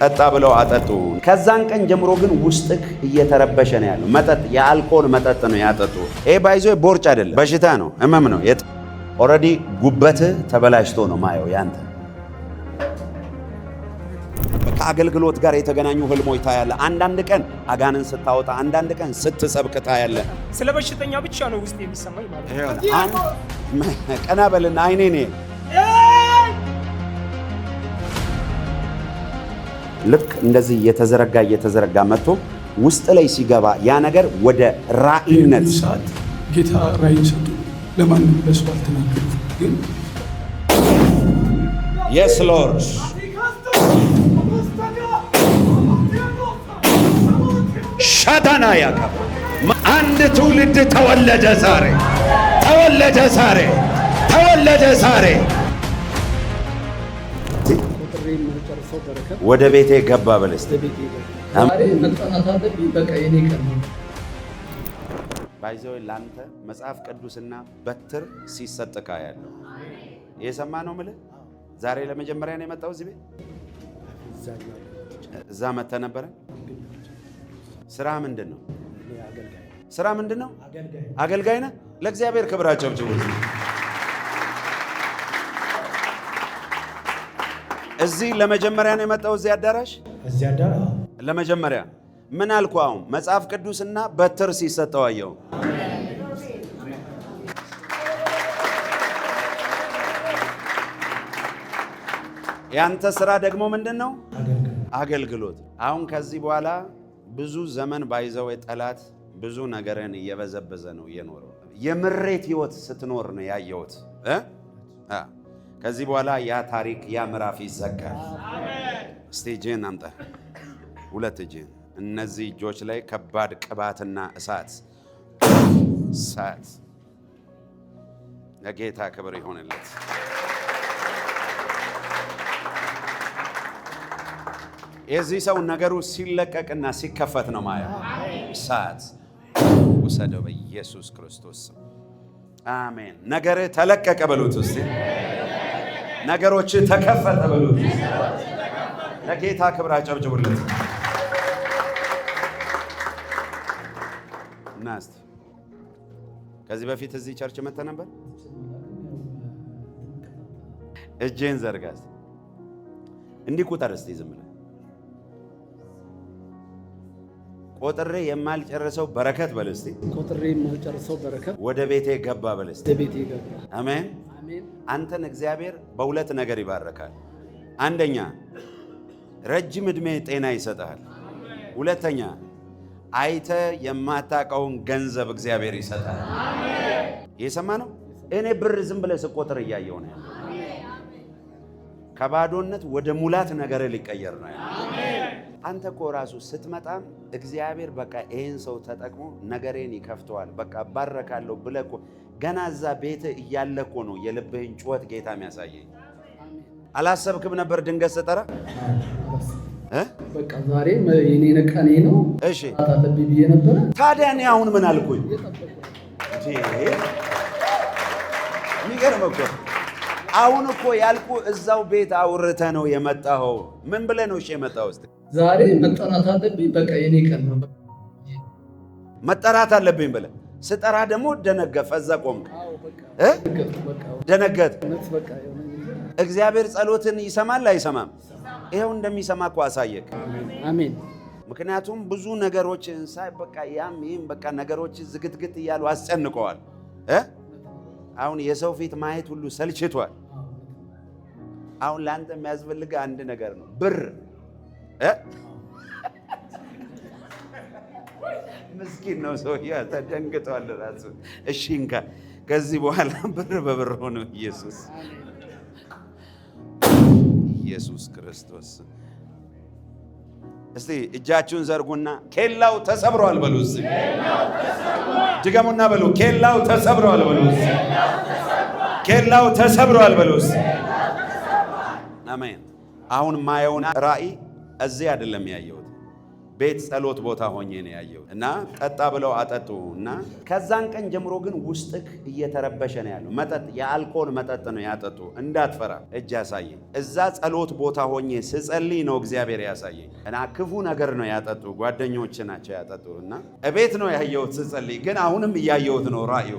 ጠጣ ብለው አጠጡ። ከዛን ቀን ጀምሮ ግን ውስጥክ እየተረበሸ ነው ያለው። መጠጥ የአልኮል መጠጥ ነው ያጠጡ። ይሄ ባይዞ ቦርጭ አይደለም፣ በሽታ ነው፣ ህመም ነው። ኦልሬዲ ጉበት ተበላሽቶ ነው ማየው ያንተ። ከአገልግሎት ጋር የተገናኙ ህልሞች ታያለ። አንዳንድ ቀን አጋንን ስታወጣ፣ አንዳንድ ቀን ስትሰብክ ታያለ። ስለ በሽተኛ ብቻ ነው ውስጥ የሚሰማኝ ማለት ነው። ቀና በልና አይኔ ነው ልክ እንደዚህ እየተዘረጋ መጥቶ ውስጥ ላይ ሲገባ ያ ነገር ወደ ራእይነት ሰዓት ጌታ ራእይን ሰጡ። ለማንም ለሰው አልተናገሩም፣ ግን የስ ሎርድ ሻታና ያቀባ አንድ ትውልድ ተወለደ ዛሬ፣ ተወለደ ዛሬ፣ ተወለደ ዛሬ። ወደ ቤቴ ገባ በለስ ባይዘው ላንተ መጽሐፍ ቅዱስና በትር ሲሰጥካ ያለው የሰማ ነው ምለ ዛሬ ለመጀመሪያ ነው የመጣው እዚህ ቤት። እዛ መተ ነበረ። ስራ ምንድነው? ስራ ምንድነው? አገልጋይ ነህ። ለእግዚአብሔር ክብር አጨብጭቡ። እዚህ ለመጀመሪያ ነው የመጣው እዚህ አዳራሽ። ለመጀመሪያ ምን አልኩ? አሁን መጽሐፍ ቅዱስና በትር ሲሰጠው አየው። ያንተ ስራ ደግሞ ምንድነው? አገልግሎት። አሁን ከዚህ በኋላ ብዙ ዘመን ባይዘው ጠላት ብዙ ነገርን እየበዘበዘ ነው የኖረው። የምሬት ህይወት ስትኖር ነው ያየሁት። ከዚህ በኋላ ያ ታሪክ ያ ምዕራፍ ይዘጋል። እስቲ እጅህን አምጣ፣ ሁለት እጅህን። እነዚህ እጆች ላይ ከባድ ቅባትና እሳት ለጌታ ክብር ይሆንለት። የዚህ ሰው ነገሩ ሲለቀቅና ሲከፈት ነው ማየው። እሳት ውሰደው በኢየሱስ ክርስቶስ አሜን። ነገር ተለቀቀ በሉት እስቲ። ነገሮች ተከፈተ በሉት። ለጌታ ክብር አጨብጭቡለት። እና እስቲ ከዚህ በፊት እዚህ ቸርች መጥተ ነበር? እጄን ዘርጋ እስቲ። እንዲህ ቁጠር እስቲ። ዝም ብለህ ቆጥሬ የማልጨርሰው በረከት በል እስቲ። ቆጥሬ የማልጨርሰው በረከት ወደ ቤቴ ገባ በል እስቲ። ወደ ቤቴ ገባ። አሜን። አንተን እግዚአብሔር በሁለት ነገር ይባረካል። አንደኛ ረጅም ዕድሜ ጤና ይሰጣል። ሁለተኛ አይተ የማታውቀውን ገንዘብ እግዚአብሔር ይሰጣል። የሰማ ነው። እኔ ብር ዝም ብለህ ስቆጥር እያየሁ ነው። ከባዶነት ወደ ሙላት ነገር ሊቀየር ነው። አንተ እኮ ራሱ ስትመጣም እግዚአብሔር በቃ ይሄን ሰው ተጠቅሞ ነገሬን ይከፍተዋል፣ በቃ ባረካለሁ ብለህ እኮ ገና እዛ ቤት እያለ እኮ ነው የልብህን ጩኸት ጌታ የሚያሳየኝ። አላሰብክም ነበር ድንገት ስጠራ? በቃ ዛሬ የኔ ነቃኔ ነው። እሺ አታለብኝ ብዬ ነበር። ታዲያ እኔ አሁን ምን አልኩኝ? የሚገርም እኮ አሁን እኮ ያልኩ እዛው ቤት አውርተ ነው የመጣኸው። ምን ብለህ ነው እሺ የመጣኸው? እስቲ ዛሬ መጠራት አለብኝ። በቃ የኔ ቀን ነው መጠራት አለብኝ ብለህ ስጠራ ደግሞ ደነገፈ። እዛ ቆምክ ደነገጥ። እግዚአብሔር ጸሎትን ይሰማል አይሰማም? ይሄው እንደሚሰማ እኮ አሳየክ። አሜን። ምክንያቱም ብዙ ነገሮችን ሳይ በቃ ያም ይህም በቃ ነገሮች ዝግትግት እያሉ አስጨንቀዋል። አሁን የሰው ፊት ማየት ሁሉ ሰልችቷል። አሁን ለአንተ የሚያስፈልግ አንድ ነገር ነው፣ ብር። ምስኪን ነው ሰውዬው፣ ተደንግጧል ራሱ። እሺ እንካ ከዚህ በኋላ ብር በብር ሆኖ ኢየሱስ ክርስቶስ። እስቲ እጃችሁን ዘርጉና ኬላው ተሰብሯል በሉ። እስቲ ድገሙና በሉ፣ ኬላው ተሰብሯል በሉ። ኬላው ተሰብሯል በሉ። አሜን። አሁን ማየውን ራእይ እዚህ አይደለም ያየሁት፣ ቤት ጸሎት ቦታ ሆኜ ነው ያየው እና ጠጣ ብለው አጠጡ እና ከዛን ቀን ጀምሮ ግን ውስጥክ እየተረበሸ ነው ያለው። መጠጥ የአልኮል መጠጥ ነው ያጠጡ። እንዳትፈራ እጅ ያሳየኝ። እዛ ጸሎት ቦታ ሆኜ ስጸልይ ነው እግዚአብሔር ያሳየኝ እና ክፉ ነገር ነው ያጠጡ። ጓደኞች ናቸው ያጠጡ እና እቤት ነው ያየሁት ስጸልይ፣ ግን አሁንም እያየሁት ነው ራእዩ።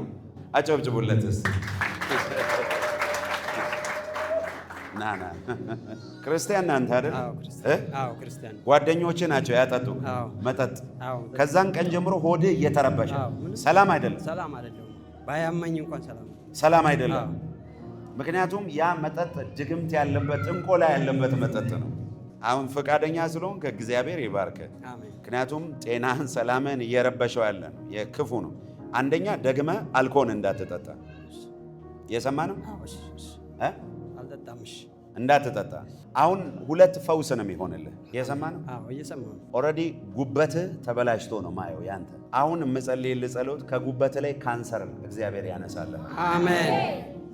አጨብጭቡለትስ ናና ክርስቲያን ናንተ አይደል? አዎ ክርስቲያን። ጓደኞቼ ናቸው ያጠጡ መጠጥ። ከዛን ቀን ጀምሮ ሆድ እየተረበሸ ሰላም አይደለም። ሰላም አይደለም። ባያመኝ እንኳን ሰላም አይደለም። ምክንያቱም ያ መጠጥ ድግምት ያለበት ጥንቆላ ያለበት መጠጥ ነው። አሁን ፈቃደኛ ስለሆንክ እግዚአብሔር ይባርክ። ምክንያቱም ጤናህን ሰላምን እየረበሸው ያለ ነው፣ የክፉ ነው። አንደኛ ደግመ አልኮል እንዳትጠጣ የሰማ ነው እንዳትጠጣ። አሁን ሁለት ፈውስ ነው የሚሆንልህ። የሰማ ነው ኦልሬዲ ጉበትህ ተበላሽቶ ነው ማየው ያንተ። አሁን የምጸልይልህ ጸሎት ከጉበትህ ላይ ካንሰር እግዚአብሔር ያነሳልህ። አሜን።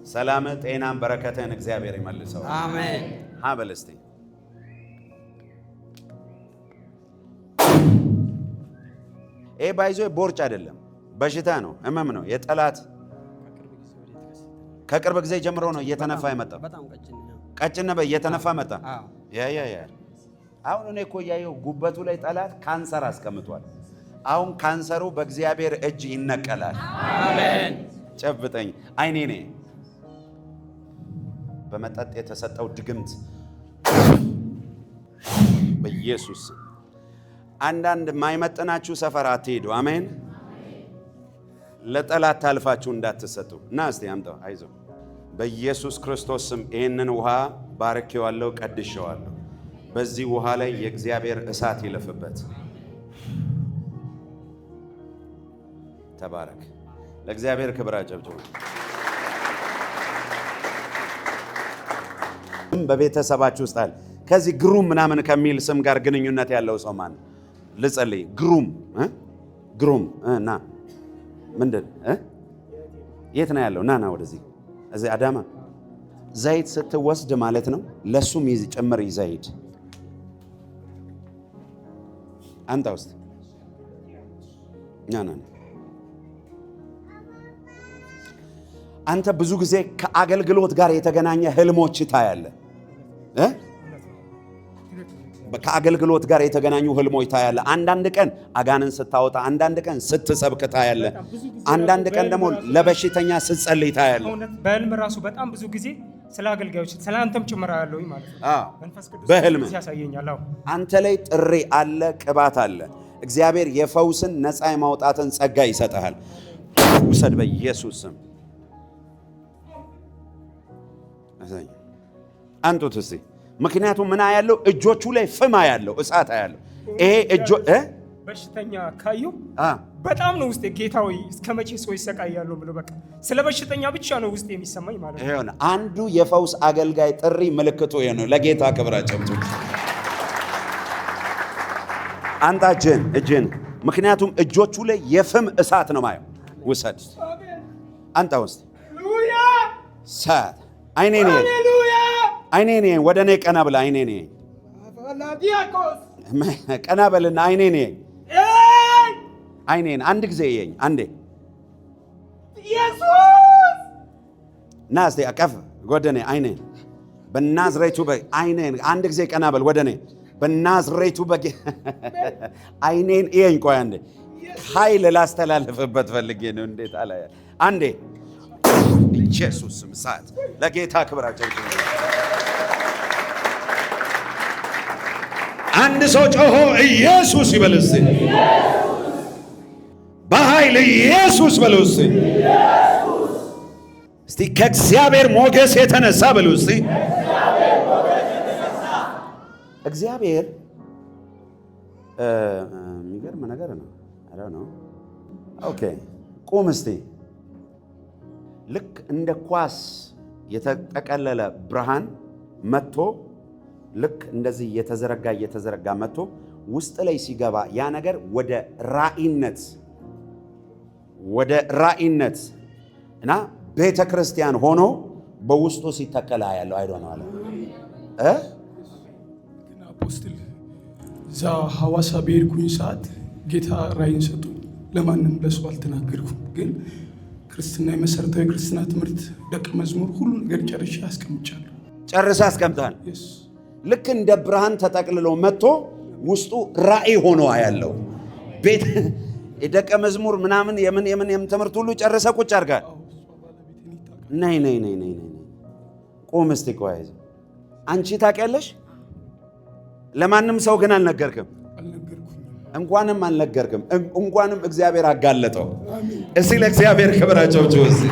ሰላም፣ ጤናን፣ በረከትህን እግዚአብሔር ይመልሰው። አሜን። ሀበል እስቲ ይሄ ባይዞ ቦርጭ አይደለም፣ በሽታ ነው፣ ህመም ነው፣ የጠላት ከቅርብ ጊዜ ጀምሮ ነው እየተነፋ የመጣው። ቀጭን ነበር እየተነፋ መጣ። ያ አሁን እኔ እኮ እያየሁ ጉበቱ ላይ ጠላት ካንሰር አስቀምጧል። አሁን ካንሰሩ በእግዚአብሔር እጅ ይነቀላል። አሜን። ጨብጠኝ። አይኔ ነኝ በመጠጥ የተሰጠው ድግምት በኢየሱስ። አንዳንድ ማይመጥናችሁ ሰፈር አትሄዱ። አሜን። ለጠላት ታልፋችሁ እንዳትሰጡ። እና እስቲ አምጣው። አይዞ በኢየሱስ ክርስቶስ ስም ይህንን ውሃ ባርኬዋለሁ፣ ቀድሼዋለሁ። በዚህ ውሃ ላይ የእግዚአብሔር እሳት ይለፍበት። ተባረክ። ለእግዚአብሔር ክብር አጨብጭቡ። በቤተሰባችሁ ውስጥ አለ ከዚህ ግሩም ምናምን ከሚል ስም ጋር ግንኙነት ያለው ሰው ማን? ልጸልይ። ግሩም ና ምንድን የት ነው ያለው? ና ወደዚህ። እዚህ አዳማ ዘይት ስትወስድ ማለት ነው ለሱም ጭምር ዘይት አንተ ውስጥ ና አንተ ብዙ ጊዜ ከአገልግሎት ጋር የተገናኘ ህልሞች ታያለ። ከአገልግሎት ጋር የተገናኙ ህልሞች ታያለ። አንዳንድ ቀን አጋንን ስታወጣ፣ አንዳንድ ቀን ስትሰብክ ታያለ። አንዳንድ ቀን ደግሞ ለበሽተኛ ስትጸልይ ታያለ። በህልም ራሱ በጣም ብዙ ጊዜ ስለ አገልጋዮች ስለ አንተም ጭምር ያለው ማለት ነው። መንፈስ ቅዱስ በህልም ያሳየኛል። አንተ ላይ ጥሪ አለ፣ ቅባት አለ። እግዚአብሔር የፈውስን ነፃ የማውጣትን ጸጋ ይሰጣል። ውሰድ በኢየሱስ ስም። አንቱት እስቲ። ምክንያቱም ምን ያለው እጆቹ ላይ ፍማ ያለው እሳት ያለው ይሄ እጆ በሽተኛ ካዩ በጣም ነው ውስጤ ጌታ ሆይ እስከ መቼ ሰው ይሰቃያሉ ብሎ በቃ ስለ በሽተኛ ብቻ ነው ውስጤ የሚሰማኝ ማለት ነው። ይሄ አንዱ የፈውስ አገልጋይ ጥሪ ምልክቱ ይሄ ነው። ለጌታ ክብር አጨብጭቡ። አንተ እጅን ምክንያቱም እጆቹ ላይ የፍም እሳት ነው ማየው። ውሰድ አንተ ውስጥ ሳት አይኔ ነኝ ወደ እኔ ቀና ብላ አይኔ ነኝ ቀና በልና አይኔ ነኝ አይኔን አንድ ጊዜ እየኝ አንዴ ኢየሱስ ና እስቲ አቀፍ ጎደኔ አይኔን በናዝሬቱ አይኔን አንድ ጊዜ ቀና በል ወደኔ በናዝሬቱ አይኔን እየኝ። ቆይ አንዴ ኃይል ላስተላልፍበት ፈልጌ ነው። እንዴት አለ አንዴ ኢየሱስ ስም ሰዓት ለጌታ ክብራቸው። አንድ ሰው ጮሆ ኢየሱስ ይበል እስቲ። በኃይል ኢየሱስ በሉ እስቲ። እስቲ ከእግዚአብሔር ሞገስ የተነሳ በሉ እስቲ። እግዚአብሔር የሚገርም ነገር ነው። ነው ኦኬ ቁም እስቲ። ልክ እንደ ኳስ የተጠቀለለ ብርሃን መጥቶ ልክ እንደዚህ እየተዘረጋ መጥቶ ውስጥ ላይ ሲገባ ያ ነገር ወደ ራእይነት እና ቤተ ክርስቲያን ሆኖ በውስጡ ሲተከላ ያለው አይዶ ነው አለ። ግን አፖስትል እዛ ሐዋሳ በሄድኩኝ ሰዓት ጌታ ራእይን ሰጡኝ። ለማንም ለሰው አልተናገርኩም፣ ግን ክርስትና የመሰረታዊ ክርስትና ትምህርት ደቀ መዝሙር ሁሉ ነገር ጨርሼ አስቀምጫለሁ። ጨርሰህ አስቀምጠሃል። ልክ እንደ ብርሃን ተጠቅልሎ መጥቶ ውስጡ ራእይ ሆኖ ያለው ቤት የደቀ መዝሙር ምናምን የምን ትምህርት ሁሉ ጨርሰህ ቁጭ አድርጋል። ነይ ቆም እስቲ ቆይ። አንቺ ታውቂያለሽ፣ ለማንም ሰው ግን አልነገርክም። እንኳንም አልነገርክም፣ እንኳንም እግዚአብሔር አጋለጠው። እስቲ ለእግዚአብሔር ክብር አጨብጭቡ። እስቲ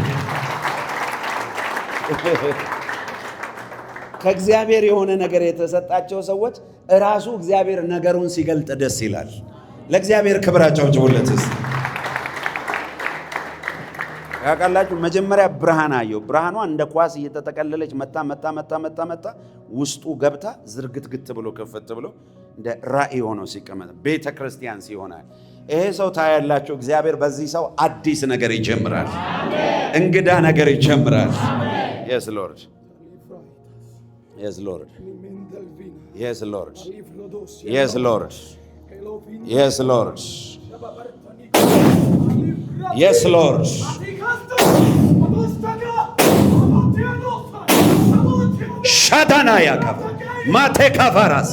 ከእግዚአብሔር የሆነ ነገር የተሰጣቸው ሰዎች እራሱ እግዚአብሔር ነገሩን ሲገልጥ ደስ ይላል። ለእግዚአብሔር ክብር አጨብጭቡለት። እስቲ ያቃላችሁ መጀመሪያ ብርሃን አየው። ብርሃኗ እንደ ኳስ እየተጠቀለለች መጣ ውስጡ ገብታ ዝርግትግት ብሎ ከፈት ብሎ እንደ ራእይ ሆኖ ሲቀመጥ ቤተ ክርስቲያን ሲሆናል። ይሄ ሰው ታያላችሁ፣ እግዚአብሔር በዚህ ሰው አዲስ ነገር ይጀምራል። እንግዳ ነገር ይጀምራል። yes lord yes lord yes lord yes lord yes lord yes lord ሻታና ያካፍ ማቴካፋራስ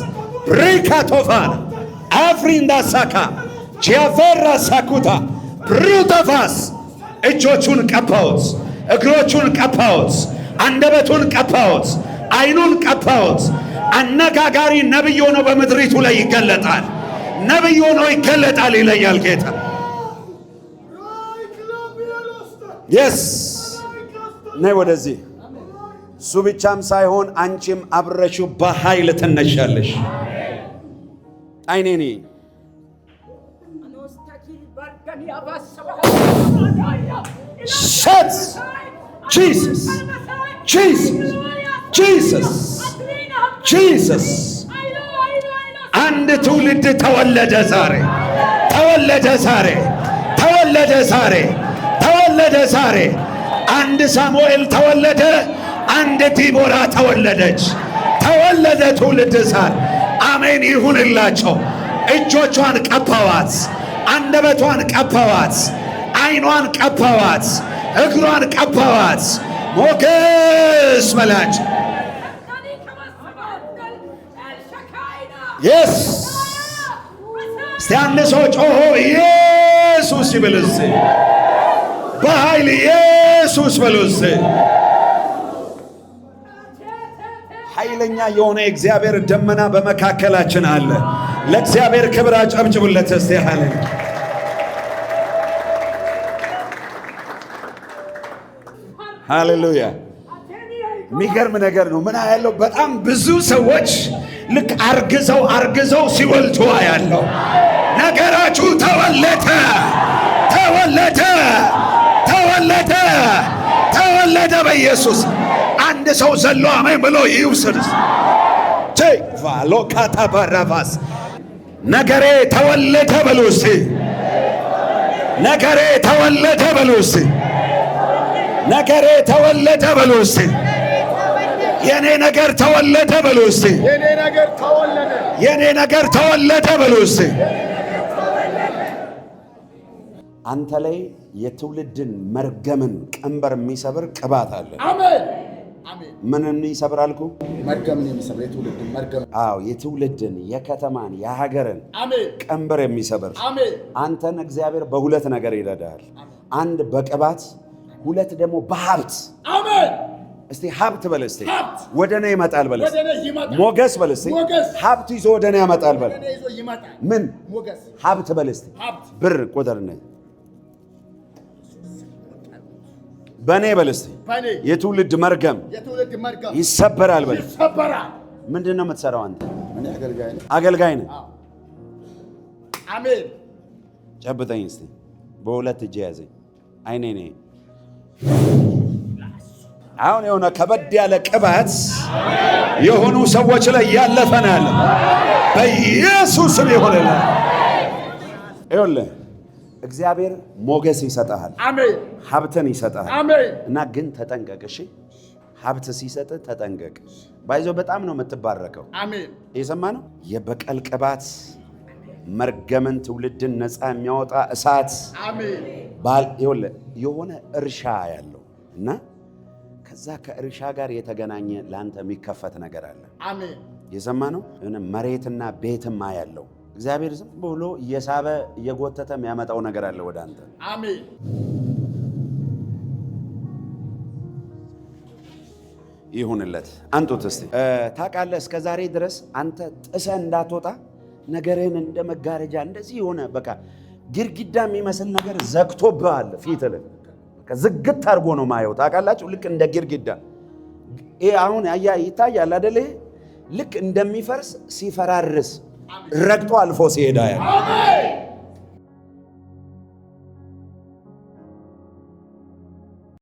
ሪካቶፋና አፍሪንዳ ሳካ ጂያፌራ ሳኩታ ብሩተፋስ እጆቹን ቀባውት፣ እግሮቹን ቀባውት፣ አንደበቱን ቀባውት፣ አይኑን ቀባውት። አነጋጋሪ ነብይ ሆኖ በምድሪቱ ላይ ይገለጣል። ነብይ ሆኖ ይገለጣል ይለኛል ጌታ። yes ነይ ወደዚህ። እሱ ብቻም ሳይሆን አንቺም አብረሽው በኃይል ትነሻለሽ። አይኔኒ ሸት ጂሰስ ጂሰስ ጂሰስ ጂሰስ። አንድ ትውልድ ተወለደ ዛሬ፣ ተወለደ ዛሬ፣ ተወለደ ዛሬ፣ ተወለደ ዛሬ። አንድ ሳሙኤል ተወለደ፣ አንድ ዲቦራ ተወለደች። ተወለደ ትውልድ ዛሬ። አሜን ይሁንላቸው። እጆቿን ቀባዋት፣ አንደበቷን ቀባዋት፣ አይኗን ቀባዋት፣ እግሯን ቀባዋት። ሞገስ በላች። የስ እስቲ አንድ ሰው ጮሆ ኢየሱስ ይበልስ፣ በኃይል ኢየሱስ በሉስ። ኃይለኛ የሆነ የእግዚአብሔር ደመና በመካከላችን አለ። ለእግዚአብሔር ክብር አጨብጭቡለት እስቲ። ሃሌሉያ። የሚገርም ነገር ነው። ምን ያለው በጣም ብዙ ሰዎች ልክ አርግዘው ሲወልዱ ያለው ነገራችሁ ተወለደ፣ ተወለደ፣ ተወለደ፣ ተወለደ በኢየሱስ። አንድ ሰው ዘሎ አሜን ብሎ ይውሰድ። ቫሎካታ ባራባስ ነገሬ ተወለደ በሉ እስቲ። ነገሬ ተወለደ በሉ እስቲ። ነገሬ ተወለደ በሉ እስቲ። የኔ ነገር ተወለደ በሉ እስቲ። የኔ ነገር ተወለደ በሉ እስቲ። አንተ ላይ የትውልድን መርገምን ቀንበር የሚሰብር ቅባት አለ። አሜን አሜን። ምን ይሰብራል አልኩ? መርገምን የሚሰብር የትውልድን መርገም። አዎ የትውልድን፣ የከተማን፣ የሀገርን ቀንበር የሚሰብር። አሜን። አንተን እግዚአብሔር በሁለት ነገር ይረዳል። አንድ በቅባት፣ ሁለት ደግሞ በሀብት። አሜን። እስቲ ሀብት በል እስቲ። ወደ እኔ ይመጣል በል እስቲ። ሞገስ በል እስቲ። ሀብት ይዞ ወደ እኔ ያመጣል በል። ምን ሀብት በል እስቲ። ብር ቁጥር ነኝ በኔ በል እስቲ። የትውልድ መርገም ይሰበራል በል። ምንድን ነው የምትሰራው አንተ? አገልጋይ ነህ። አሜን። ጨብጠኝ እስቲ በሁለት እጅ ያዘኝ። አይኔ ነኝ። አሁን የሆነ ከበድ ያለ ቅባት የሆኑ ሰዎች ላይ ያለፈናል በኢየሱስ ስም ይሆንልህ። ይኸውልህ እግዚአብሔር ሞገስ ይሰጣል። አሜን። ሀብትን ይሰጣል። አሜን። እና ግን ተጠንቀቅ እሺ። ሀብት ሲሰጥ ተጠንቀቅ። ባይዞ በጣም ነው የምትባረከው። አሜን። የሰማ ነው። የበቀል ቅባት መርገምን ትውልድን ነፃ የሚያወጣ እሳት አሜን። የሆነ እርሻ ያለው እና ከዛ ከእርሻ ጋር የተገናኘ ላንተ የሚከፈት ነገር አለ። አሜን። የሰማነው የሆነ መሬትና ቤትማ ያለው እግዚአብሔር ዝም ብሎ እየሳበ እየጎተተ የሚያመጣው ነገር አለ ወደ አንተ። አሜን። ይሁንለት። አንጡት እስቲ። ታውቃለህ እስከ ዛሬ ድረስ አንተ ጥሰህ እንዳትወጣ ነገርህን እንደ መጋረጃ እንደዚህ የሆነ በቃ ግድግዳ የሚመስል ነገር ዘግቶብሃል። ፊት ላይ ዝግት አድርጎ ነው ማየው። ታውቃላችሁ ልክ እንደ ግድግዳ ይሄ አሁን ይታያል አይደል? ልክ እንደሚፈርስ ሲፈራርስ ረግጦ አልፎ ሲሄዳ ያለ